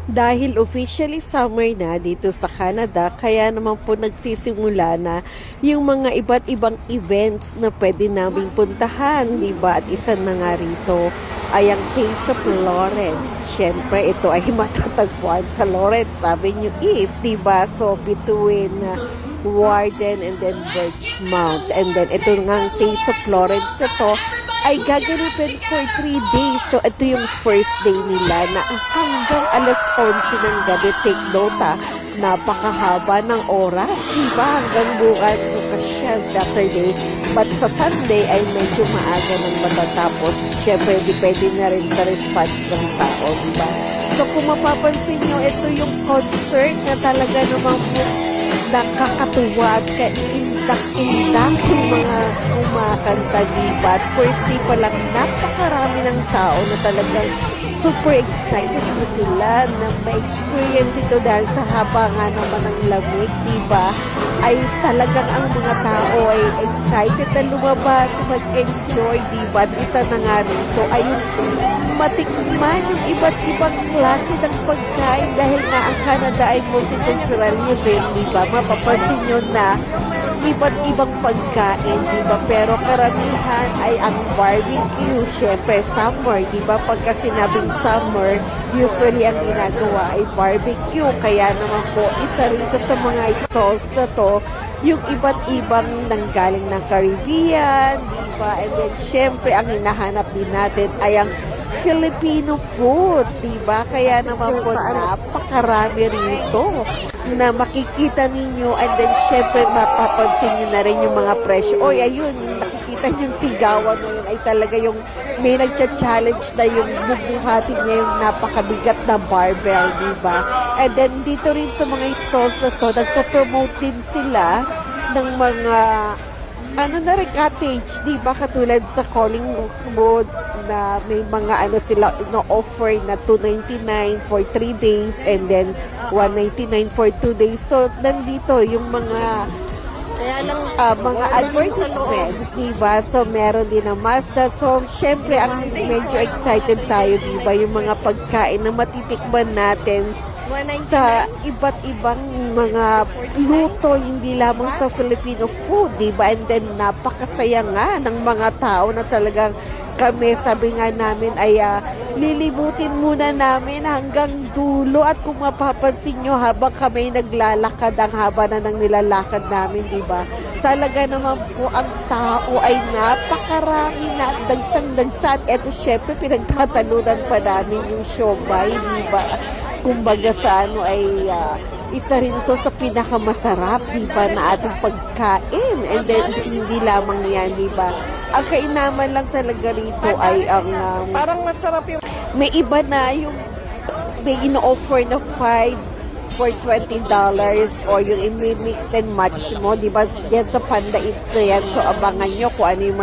Dahil officially summer na dito sa Canada, kaya naman po nagsisimula na yung mga iba't ibang events na pwede naming puntahan, di ba? At isa na nga rito ay ang Taste of Lawrence. Siyempre, ito ay matatagpuan sa Lawrence Avenue East, di ba? So, between Warden and then Birchmount. And then, ito nga ang Taste of Lawrence na to ay gagawin for 3 days. So, ito yung first day nila na hanggang alas 11 ng gabi. Take nota, napakahaba ng oras, diba? Hanggang bukas yan, Saturday. But sa Sunday ay medyo maaga nang matatapos. Siyempre, depende na rin sa response ng tao, diba? So, kung mapapansin nyo, ito yung concert na talaga namang nakakatuwa at kaindak-indak yung mga kumakanta, diba? At first day pa lang, napakarami ng tao na talagang super excited na sila na ma-experience ito dahil sa haba nga naman ng lamig, diba? Ay talagang ang mga tao ay excited na lumabas, mag-enjoy, diba? At isa na nga rito ay yung matikman yung iba't ibang klase ng pagkain dahil nga ang Canada ay multiculturalism, diba? Mapapansin nyo na iba't ibang pagkain, diba? Pero karamihan ay ang barbecue. Siyempre, summer, diba? Pagka sinabing summer, usually ang ginagawa ay barbecue. Kaya naman po, isa rito sa mga stalls na to, yung iba't ibang nanggaling ng Caribbean, diba? And then, siyempre, ang hinahanap din natin ay ang Filipino food, diba? Kaya naman po napakarami rito na makikita ninyo and then syempre mapapansin nyo na rin yung mga presyo. Oy, ayun, nakikita nyo yung sigawan na yun ay talaga yung may nagcha-challenge na yung bubuhatin niya yung napakabigat na barbell, diba? And then dito rin sa mga stalls na to, nagpo-promote din sila ng mga ano na rin, cottage, di ba? Katulad sa Collingwood na may mga ano sila no-offer na $2.99 for 3 days and then $1.99 for 2 days. So, nandito yung mga mga advertisements, di ba? So, meron din ang Mazda. So, syempre, ang medyo excited tayo, di ba? Yung mga pagkain na matitikman natin sa iba't ibang mga luto, hindi lamang sa Filipino food, di ba? And then, napakasaya nga ng mga tao na talagang kami, sabi nga namin ay lilibutin muna namin hanggang dulo at kung mapapansin nyo habang kami naglalakad, ang haba na ng nilalakad namin, di ba? Talaga naman po ang tao ay napakarami na dagsang-dagsan. Eto syempre pinagtatalunan pa namin yung siomay, di ba? Kumbaga sa ano ay isa rin ito sa pinakamasarap, di ba, na ating pagkain. And then, hindi lamang yan, di ba? Ang kainaman lang talaga rito ay ang parang masarap yung may iba na yung may ino-offer na 5 for $20 o yung i-mix and match mo, di ba? Yan sa Panda Eats na yan. So, abangan nyo kung ano yung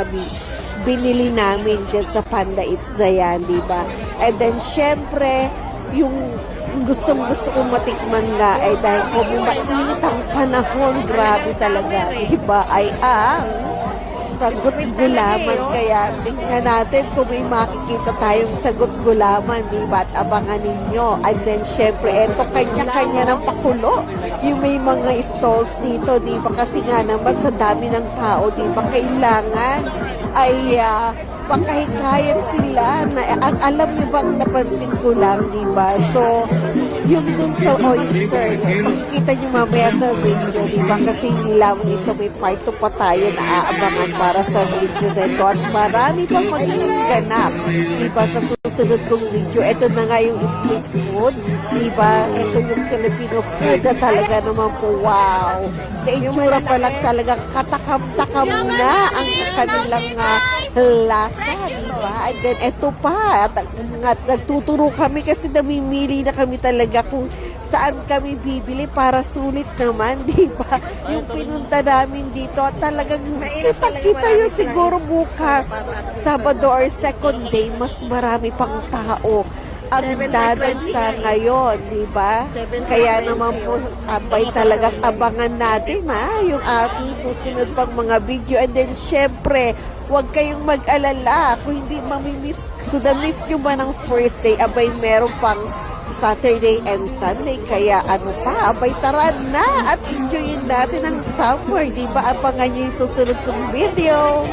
binili namin dyan sa Panda Eats na yan, di ba? And then, syempre, yung gustong-gusto kong matikman nga ay dahil kung mainit ang panahon, grabe talaga, diba? Ay ang sagot gulaman. Kaya tingnan natin kung may makikita tayong sagot gulaman, diba? At abangan ninyo. And then, syempre, eto kanya-kanya ng pakulo. Yung may mga stalls dito, diba? Kasi nga naman sa dami ng tao, diba? Kailangan ay pakahikayan sila na alam niyo bang napansin ko lang, di ba? So, yung dun sa oyster, makikita niyo mamaya sa video, di ba? Kasi hindi lamang ito, may part 2 pa tayo na aabangan para sa video na ito. At marami pang magiging ganap, di ba? Sa susunod kong video, ito na nga yung street food, di ba? Ito yung Filipino food na talaga naman po, wow! Sa itsura pa lang talagang katakam-takam na ang kanilang lasa, diba? And then, eto pa, nagtuturo kami kasi namimili na kami talaga kung saan kami bibili para sulit naman, diba? Yung pinunta namin dito, at talagang kita yun siguro bukas, Sabado or second day, mas marami pang tao ang dadansa ngayon, di ba? Kaya naman po, abay talagang abangan natin yung ating susunod pang mga video. And then, syempre, huwag kayong mag-alala. Kung hindi mamimiss, kung na-miss nyo ba ng first day, abay meron pang Saturday and Sunday. Kaya ano pa, abay tara na at enjoyin natin ang summer, di ba? Abangan niyo yung susunod kong video.